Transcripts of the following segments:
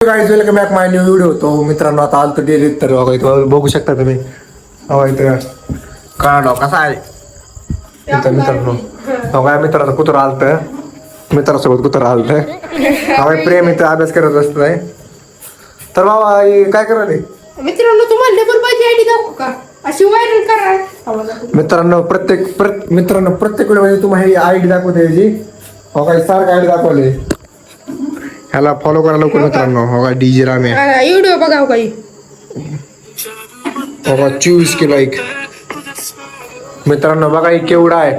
Guys welcome back माय new video. तो मित्रांनो आता आलतो डेली तर इथं बघू शकता तुम्ही. इथं काढा कसा आहे इथं मित्रांनो. काय मित्राचं कुत्रा आलतं, मित्रासोबत कुत्रा आलतं. प्रेम इथं अभ्यास करत असतंय. तर बाबा काय करायला मित्रांनो, तुम्हाला लेबर पाहिजे आयडी दाखवू का? अशी व्हायरल करा मित्रांनो. प्रत्येक वेळेमध्ये तुम्हाला ही आयडी दाखवते याची. काय सारखं आयडी दाखवले. ह्याला फॉलो करा लवकर मित्रांनो. काय डीजे रामे व्हिडिओ बघा काही 24 के लाईक. मित्रांनो बघा केवढा आहे,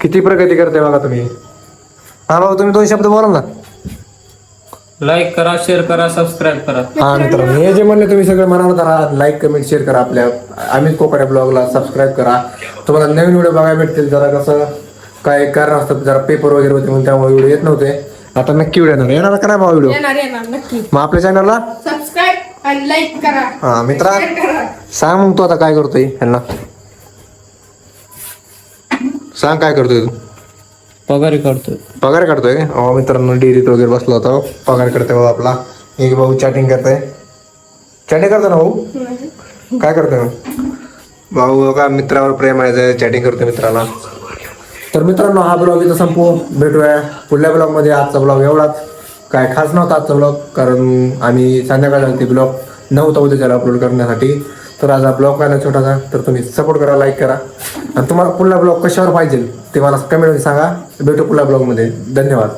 किती प्रगती करते बघा तुम्ही. हा भाऊ तुम्ही 2 शब्द बोला ना. लाईक करा, शेअर करा, सबस्क्राईब करा. हा मित्रांनो, हे जे म्हणले तुम्ही सगळं मनावर धरा. लाईक कमेंट शेअर करा. आपल्या अमित कोकडे ब्लॉगला सबस्क्राईब करा. तुम्हाला नवीन व्हिडिओ बघायला भेटतील. जरा कसं काय कारण असतं, जरा पेपर वगैरे होते म्हणून त्यामुळे व्हिडिओ येत नव्हते. आता नक्की व्हिडिओ येणार का नाही भाऊ व्हिडिओ? येणार नक्की. मग आपल्या चॅनलला सबस्क्राईब आणि लाईक करा. हा मित्रा शेअर करा. सांग मग तू आता काय करतोय ह्यांना सांग काय करतोय तू. पगारी करतोय. पगार काढतोय का? मित्रांनो डेअरीत वगैरे बसला होता. पगार करतोय भाऊ आपला. एक भाऊ चॅटिंग करतोय. चॅटिंग करतो ना भाऊ? काय करतोय मग भाऊ? का मित्रावर प्रेम आहे, चॅटिंग करतोय मित्राला. तर मित्रांनो हा ब्लॉग इथं संपू. भेटूया पुढल्या ब्लॉगमध्ये. आजचा ब्लॉग एवढाच, काय खास नव्हता आजचा ब्लॉग, कारण आम्ही संध्याकाळी ब्लॉग नव्हता उद्याच्याला अपलोड करण्यासाठी. तर आज हा ब्लॉग काय ना छोटासा. तर तुम्ही सपोर्ट करा, लाईक करा. आणि तुम्हाला पुढला ब्लॉग कशावर पाहिजे ते मला कमेंटमध्ये सांगा. भेटू पुढल्या ब्लॉगमध्ये. धन्यवाद.